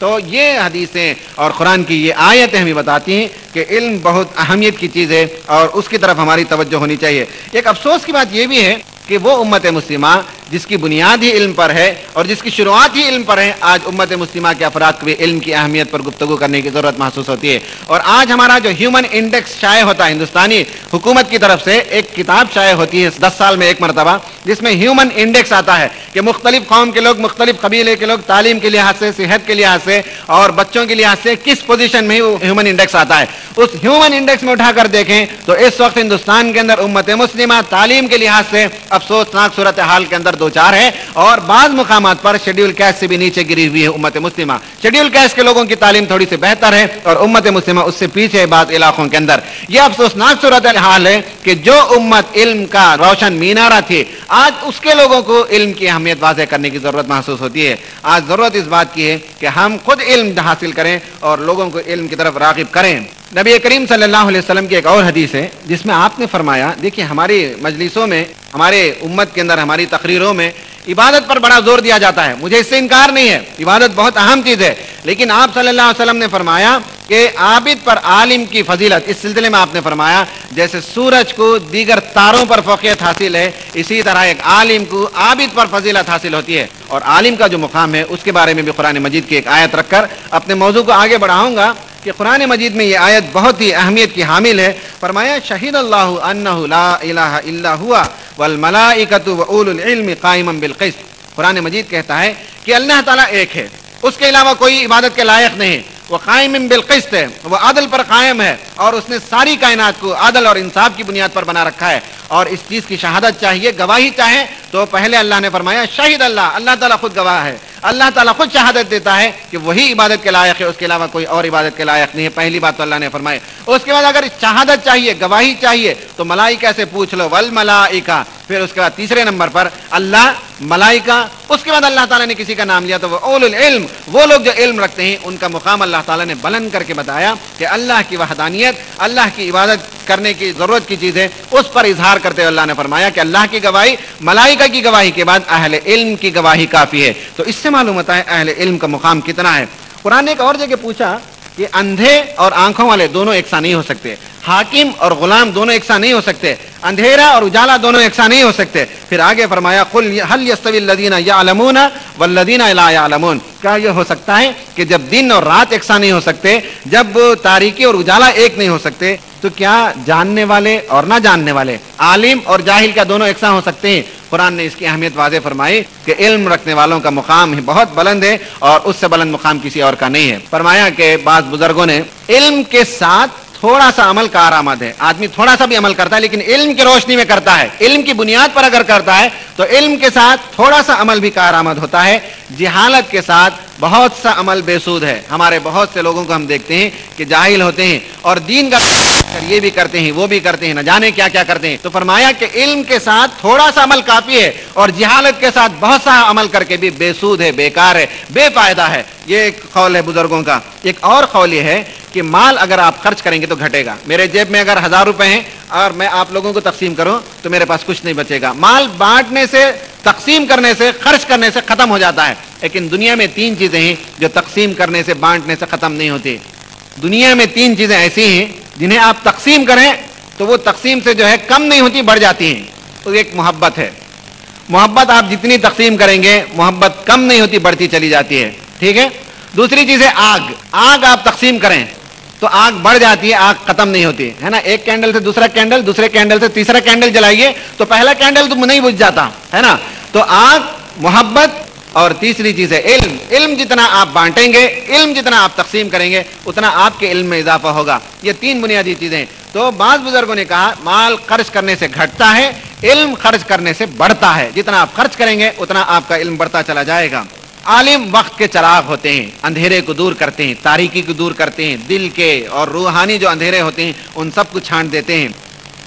تو یہ حدیثیں اور قرآن کی یہ آیتیں ہمیں بتاتی ہیں کہ علم بہت اہمیت کی چیز ہے اور اس کی طرف ہماری توجہ ہونی چاہیے۔ ایک افسوس کی بات یہ بھی ہے کہ وہ امت مسلمہ جس کی بنیاد ہی علم پر ہے اور جس کی شروعات ہی علم پر ہے، آج امت مسلمہ کے افراد کو بھی علم کی اہمیت پر گفتگو کرنے کی ضرورت محسوس ہوتی ہے۔ اور آج ہمارا جو ہیومن انڈیکس شائع ہوتا ہے ہندوستانی حکومت کی طرف سے، ایک کتاب شائع ہوتی ہے 10 سال میں ایک مرتبہ، جس میں ہیومن انڈیکس آتا ہے کہ مختلف قوم کے لوگ، مختلف قبیلے کے لوگ تعلیم کے لحاظ سے، صحت کے لحاظ سے اور بچوں کے لحاظ سے کس پوزیشن میں وہ ہیومن انڈیکس آتا ہے۔ اس ہیومن انڈیکس میں اٹھا کر دیکھیں تو اس وقت ہندوستان کے اندر امت مسلمہ تعلیم کے لحاظ سے افسوسناک صورتحال کے اندر دوچار ہے اور بعض مقامات پر شیڈول کاسٹ سے بھی نیچے گری ہوئی ہے امت مسلمہ۔ شیڈول کاسٹ کے لوگوں کی تعلیم تھوڑی سی بہتر ہے اور امت مسلمہ اس سے پیچھے ہے بعض علاقوں کے اندر۔ یہ افسوسناک صورتحال ہے کہ جو امت علم کا روشن مینارہ تھی، آج اس کے لوگوں کو علم کی اہمیت واضح کرنے کی ضرورت محسوس ہوتی ہے۔ آج ضرورت اس بات کی ہے کہ ہم خود علم حاصل کریں اور لوگوں کو علم کی طرف راغب کریں۔ نبی کریم صلی اللہ علیہ وسلم کی ایک اور حدیث ہے جس میں آپ نے فرمایا، دیکھیے ہماری مجلسوں میں، ہمارے امت کے اندر، ہماری تقریروں میں عبادت پر بڑا زور دیا جاتا ہے، مجھے اس سے انکار نہیں ہے، عبادت بہت اہم چیز ہے، لیکن آپ صلی اللہ علیہ وسلم نے فرمایا کہ عابد پر عالم کی فضیلت، اس سلسلے میں آپ نے فرمایا جیسے سورج کو دیگر تاروں پر فوقیت حاصل ہے، اسی طرح ایک عالم کو عابد پر فضیلت حاصل ہوتی ہے۔ اور عالم کا جو مقام ہے اس کے بارے میں بھی قرآن مجید کی ایک آیت رکھ کر اپنے موضوع کو آگے بڑھاؤں گا کہ قرآن مجید میں یہ آیت بہت ہی اہمیت کی حامل ہے۔ فرمایا شہید اللہ انہ لا الہ الا ہوا والملائکۃ واولو العلم قائما بالقسط۔ قرآن مجید کہتا ہے کہ اللہ تعالیٰ ایک ہے، اس کے علاوہ کوئی عبادت کے لائق نہیں، وہ قائم بالقسط ہے، وہ عدل پر قائم ہے اور اس نے ساری کائنات کو عدل اور انصاف کی بنیاد پر بنا رکھا ہے۔ اور اس چیز کی شہادت چاہیے، گواہی چاہے تو پہلے اللہ نے فرمایا شہید اللہ، اللہ تعالیٰ خود گواہ ہے، اللہ تعالیٰ خود شہادت دیتا ہے کہ وہی عبادت کے لائق ہے، اس کے علاوہ کوئی اور عبادت کے لائق نہیں ہے۔ پہلی بات تو اللہ نے فرمائی۔ اس کے بعد اگر شہادت چاہیے، گواہی چاہیے تو ملائکہ سے پوچھ لو، والملائکہ، پھر اس کے بعد تیسرے نمبر پر اللہ، ملائکہ، اس کے بعد اللہ تعالیٰ نے کسی کا نام لیا تو وہ اولو العلم، وہ لوگ جو علم رکھتے ہیں، ان کا مقام اللہ تعالیٰ نے بلند کر کے بتایا کہ اللہ کی وحدانیت، اللہ کی عبادت کرنے کی ضرورت کی چیز ہے، اس پر اظہار کرتے ہوئے اللہ نے فرمایا کہ اللہ کی گواہی، ملائکہ کی گواہی کے بعد اہل علم کی گواہی کافی ہے۔ تو اس سے معلوم ہوتا ہے اہل علم کا مقام کتنا ہے۔ قرآن نے ایک اور جگہ پوچھا کہ اندھے اور آنکھوں والے دونوں یکساں نہیں ہو سکتے، حاکم اور غلام دونوں یکساں نہیں ہو سکتے، اندھیرا اور اجالا دونوں یکساں نہیں ہو سکتے۔ پھر آگے فرمایا قل هل يستوي الذين يعلمون والذين لا يعلمون، کیا یہ ہو سکتا ہے کہ جب دن اور رات یکساں نہیں ہو سکتے، جب تاریکی اور اجالا ایک نہیں ہو سکتے، تو کیا جاننے والے اور نہ جاننے والے، عالم اور جاہل کیا دونوں یکساں ہو سکتے ہیں؟ قرآن نے اس کی اہمیت واضح فرمائی کہ علم رکھنے والوں کا مقام بہت بلند ہے اور اس سے بلند مقام کسی اور کا نہیں ہے۔ فرمایا کہ بعض بزرگوں نے علم کے ساتھ تھوڑا سا عمل کارآمد ہے، آدمی تھوڑا سا بھی عمل کرتا ہے لیکن علم کی روشنی میں کرتا ہے، علم کی بنیاد پر اگر کرتا ہے تو علم کے ساتھ تھوڑا سا عمل بھی کارآمد ہوتا ہے، جہالت کے ساتھ بہت سا عمل بے سود ہے۔ ہمارے بہت سے لوگوں کو ہم دیکھتے ہیں کہ جاہل ہوتے ہیں اور دین کا یہ بھی کرتے ہیں، وہ بھی کرتے ہیں، نہ جانے کیا کیا کرتے ہیں۔ تو فرمایا کہ علم کے ساتھ تھوڑا سا عمل کافی ہے اور جہالت کے ساتھ بہت سا عمل کر کے بھی بے سود ہے، بیکار ہے، بے فائدہ ہے۔ یہ ایک قول ہے بزرگوں کا۔ ایک اور قول یہ ہے کہ مال اگر آپ خرچ کریں گے تو گھٹے گا۔ میرے جیب میں اگر 1000 روپے ہیں اور میں آپ لوگوں کو تقسیم کروں تو میرے پاس کچھ نہیں بچے گا۔ مال بانٹنے سے، تقسیم کرنے سے، خرچ کرنے سے ختم ہو جاتا ہے، لیکن دنیا میں 3 چیزیں ہیں جو تقسیم کرنے سے، بانٹنے سے ختم نہیں ہوتی۔ دنیا میں 3 چیزیں ایسی ہیں جنہیں آپ تقسیم کریں تو وہ تقسیم سے جو ہے کم نہیں ہوتی، بڑھ جاتی ہیں۔ تو ایک محبت ہے، محبت آپ جتنی تقسیم کریں گے محبت کم نہیں ہوتی، بڑھتی چلی جاتی ہے، ٹھیک ہے۔ دوسری چیز ہے آگ، آگ آپ تقسیم کریں تو آگ بڑھ جاتی ہے، آگ ختم نہیں ہوتی ہے نا۔ ایک کینڈل سے دوسرا کینڈل، دوسرے کینڈل سے تیسرا کینڈل جلائیے تو پہلا کینڈل تو نہیں بجھ جاتا ہے نا۔ تو آگ، محبت اور تیسری چیز ہے علم۔ علم جتنا آپ بانٹیں گے، علم جتنا آپ تقسیم کریں گے، اتنا آپ کے علم میں اضافہ ہوگا۔ یہ 3 بنیادی چیزیں ہیں۔ تو بعض بزرگوں نے کہا مال خرچ کرنے سے گھٹتا ہے، علم خرچ کرنے سے بڑھتا ہے۔ جتنا آپ خرچ کریں گے اتنا آپ کا علم بڑھتا چلا جائے گا۔ عالم وقت کے چراغ ہوتے ہیں، اندھیرے کو دور کرتے ہیں، تاریکی کو دور کرتے ہیں، دل کے اور روحانی جو اندھیرے ہوتے ہیں ان سب کو چھانٹ دیتے ہیں۔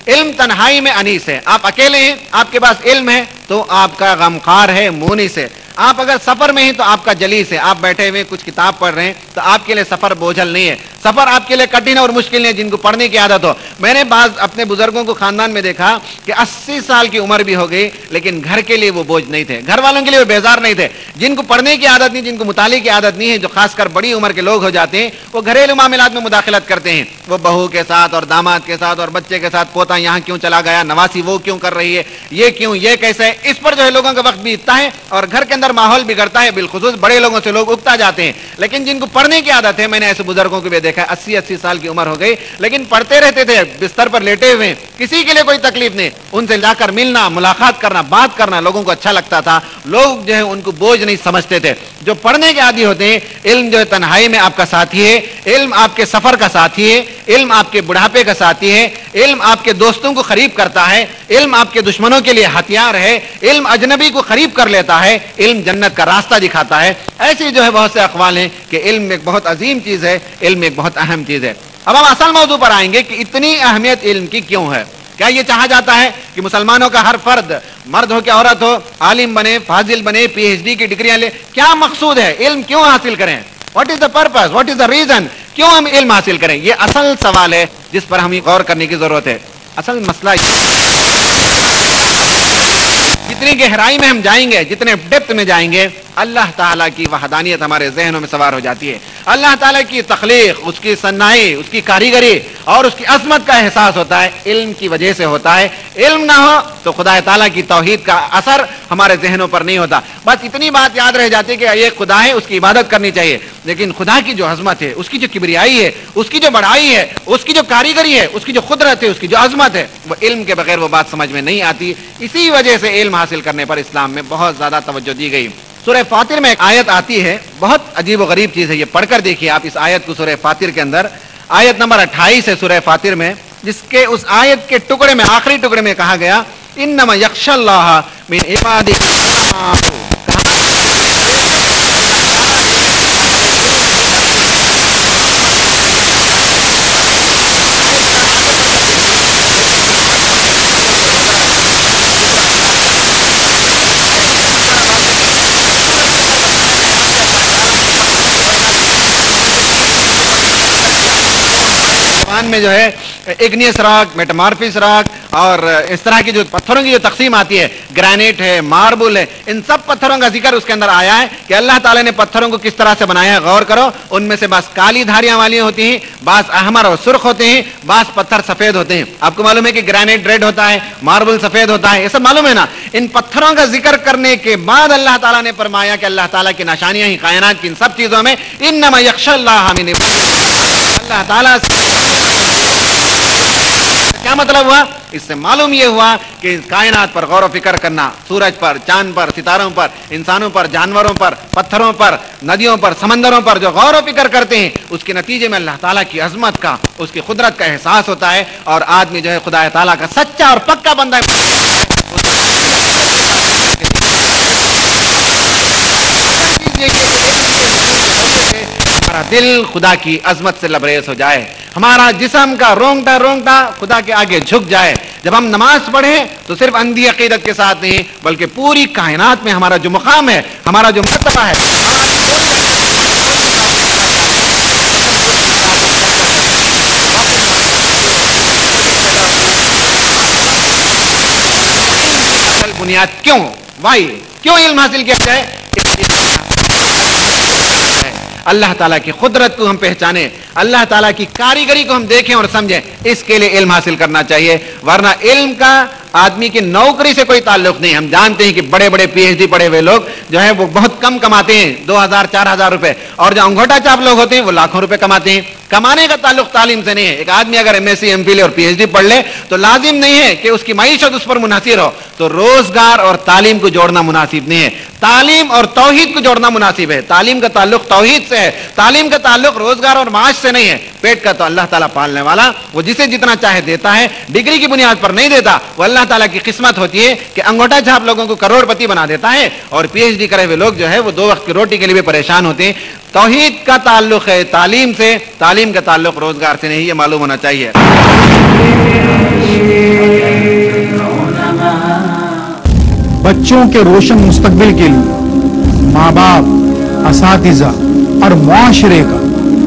علم تنہائی میں انیس ہے، آپ اکیلے ہیں، آپ کے پاس علم ہے تو آپ کا غمخوار ہے، مونس ہے۔ آپ اگر سفر میں ہیں تو آپ کا جلیس ہے، آپ بیٹھے ہوئے کچھ کتاب پڑھ رہے ہیں تو آپ کے لیے سفر بوجھل نہیں ہے۔ سفر آپ کے لیے کٹھن اور مشکل نہیں، جن کو پڑھنے کی عادت ہو. میں نے بعض اپنے بزرگوں کو خاندان میں دیکھا کہ 80 سال کی عمر بھی ہو گئی لیکن گھر کے لیے وہ بوجھ نہیں تھے، گھر والوں کے لیے وہ بیزار نہیں تھے. جن کو پڑھنے کی عادت نہیں، جن کو مطالعے کی عادت نہیں ہے، جو خاص کر بڑی عمر کے لوگ ہو جاتے ہیں، وہ گھریلو معاملات میں مداخلت کرتے ہیں. وہ بہو کے ساتھ اور داماد کے ساتھ اور بچے کے ساتھ، پوتا یہاں کیوں چلا گیا، نواسی وہ کیوں کر رہی ہے، یہ کیوں، یہ کیسے ہے، اس پر جو ہے لوگوں کا وقت بیتتا ہے اور گھر کے اندر ماحول بگڑتا ہے. بالخصوص بڑے لوگوں سے لوگ اکتا جاتے ہیں. لیکن جن کو پڑھنے کی عادت ہے، میں نے ایسے بزرگوں کو بھی دیکھا ہے 80 سال کی عمر ہو گئی لیکن پڑھتے رہتے تھے، بستر پر لیٹے ہوئے، کسی کے لیے کوئی تکلیف نہیں. ان سے جا کر ملنا، ملاقات کرنا، بات کرنا لوگوں کو اچھا لگتا تھا. لوگ جو ہے ان کو بوجھ نہیں سمجھتے تھے. جو پڑھنے کے عادی ہوتے ہیں، علم جو ہے تنہائی میں آپ کا ساتھی ہے، علم آپ کے سفر کا ساتھی ہے، علم آپ کے بڑھاپے کا ساتھی ہے، علم آپ کے دوستوں کو قریب کرتا ہے، علم آپ کے دشمنوں کے لیے ہتھیار ہے، علم اجنبی کو قریب کر لیتا ہے، علم جنت کا راستہ دکھاتا ہے. ایسی جو ہے بہت سے اقوال ہیں کہ علم ایک بہت عظیم چیز ہے، علم ایک بہت اہم چیز ہے. اب ہم اصل موضوع پر آئیں گے کہ اتنی اہمیت علم کی کیوں ہے. کیا یہ چاہا جاتا ہے کہ مسلمانوں کا ہر فرد، مرد ہو کہ عورت ہو، عالم بنے، فاضل بنے، پی ایچ ڈی کی ڈگریاں لے؟ کیا مقصود ہے؟ علم کیوں حاصل کریں؟ What is the purpose, what is the reason, کیوں ہم علم حاصل کریں؟ یہ اصل سوال ہے جس پر ہمیں غور کرنے کی ضرورت ہے. اصل مسئلہ جتنی گہرائی میں ہم جائیں گے، جتنے ڈیپتھ میں جائیں گے، اللہ تعالیٰ کی وحدانیت ہمارے ذہنوں میں سوار ہو جاتی ہے. اللہ تعالیٰ کی تخلیق، اس کی صنائی، اس کی کاریگری اور اس کی عظمت کا احساس ہوتا ہے، علم کی وجہ سے ہوتا ہے. علم نہ ہو تو خدا تعالیٰ کی توحید کا اثر ہمارے ذہنوں پر نہیں ہوتا. بس اتنی بات یاد رہ جاتی ہے کہ ایک خدا ہے، اس کی عبادت کرنی چاہیے. لیکن خدا کی جو عظمت ہے، اس کی جو کبریائی ہے، اس کی جو بڑائی ہے، اس کی جو کاریگری ہے، اس کی جو قدرت ہے، اس کی جو عظمت ہے، وہ علم کے بغیر وہ بات سمجھ میں نہیں آتی. اسی وجہ سے علم حاصل کرنے پر اسلام میں بہت زیادہ توجہ دی گئی. سورہ فاطر میں ایک آیت آتی ہے، بہت عجیب و غریب چیز ہے. یہ پڑھ کر دیکھیے آپ اس آیت کو، سورہ فاطر کے اندر آیت نمبر 28 ہے سورہ فاطر میں، جس کے اس آیت کے ٹکڑے میں، آخری ٹکڑے میں کہا گیا انما یخشی اللہ من عبادہ العلماء. میں جو ہے اگنیس راک، میٹامارفس راک اور اس طرح کی جو پتھروں کی جو تقسیم آتی ہے، گرینائٹ ہے، ماربل ہے، ان سب پتھروں کا ذکر اس کے اندر آیا ہے کہ اللہ تعالیٰ نے پتھروں کو کس طرح سے بنایا ہے. غور کرو، ان میں سے بعض کالی دھاریاں والی ہوتی ہیں، بعض احمر اور سرخ ہوتے ہیں، بعض پتھر سفید ہوتے ہیں. آپ کو معلوم ہے کہ گرینائٹ ریڈ ہوتا ہے، ماربل سفید ہوتا ہے، یہ سب معلوم ہے نا. ان پتھروں کا ذکر کرنے کے بعد اللہ تعالیٰ نے فرمایا کہ اللہ تعالیٰ کی نشانیاں ہی کائنات کی ان سب چیزوں میں انما یخشی اللہ من عبادہ. اللہ تعالیٰ کیا مطلب ہوا؟ اس سے معلوم یہ ہوا کہ کائنات پر غور و فکر کرنا، سورج پر، چاند پر، ستاروں پر، انسانوں پر، جانوروں پر، پتھروں پر، ندیوں پر، سمندروں پر جو غور و فکر کرتے ہیں، اس کے نتیجے میں اللہ تعالیٰ کی عظمت کا، اس کی قدرت کا احساس ہوتا ہے اور آدمی جو ہے خدا تعالیٰ کا سچا اور پکا بندہ ہے. ہمارا دل خدا کی عظمت سے لبریز ہو جائے، ہمارا جسم کا رونگٹا رونگٹا خدا کے آگے جھک جائے. جب ہم نماز پڑھیں تو صرف اندھی عقیدت کے ساتھ نہیں بلکہ پوری کائنات میں ہمارا جو مقام ہے، ہمارا جو مرتبہ ہے، بنیاد کیوں، وائی کیوں علم حاصل کیا جائے؟ اللہ تعالیٰ کی قدرت کو ہم پہچانیں، اللہ تعالیٰ کی کاریگری کو ہم دیکھیں اور سمجھیں. اس کے لیے علم حاصل کرنا چاہیے، ورنہ علم کا آدمی کی نوکری سے کوئی تعلق نہیں. ہم جانتے ہیں کہ بڑے بڑے پی ایچ ڈی پڑھے ہوئے لوگ جو ہیں وہ بہت کم کماتے ہیں، 2000-4000 روپے، اور جو انگوٹا چاپ لوگ ہوتے ہیں وہ لاکھوں روپے کماتے ہیں. کمانے کا تعلق تعلیم سے نہیں ہے. ایک آدمی اگر M S C, M Phil اور پی ایچ ڈی پڑھ لے تو لازم نہیں ہے کہ اس کی معیشت اس پر منحصر ہو. تو روزگار اور تعلیم کو جوڑنا مناسب نہیں ہے، تعلیم اور توحید کو جوڑنا مناسب ہے. تعلیم کا تعلق توحید سے ہے، تعلیم کا تعلق روزگار اور معاش سے نہیں ہے. پیٹ کا تو اللہ تعالیٰ پالنے والا، وہ جسے جتنا چاہے دیتا ہے، ڈگری کی بنیاد پر نہیں دیتا. وہ اللہ تعالیٰ کی قسمت ہوتی ہے کہ انگوٹا چھاپ لوگوں کو کروڑ پتی بنا دیتا ہے اور پی ایچ ڈی کرے ہوئے لوگ جو ہے وہ 2 وقت کی روٹی کے لیے بھی پریشان ہوتے ہیں. توحید کا تعلق ہے تعلیم سے، تعلیم کا تعلق روزگار سے نہیں، یہ معلوم ہونا چاہیے. بچوں کے روشن مستقبل کے لیے ماں باپ، اساتذہ اور معاشرے کا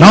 9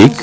1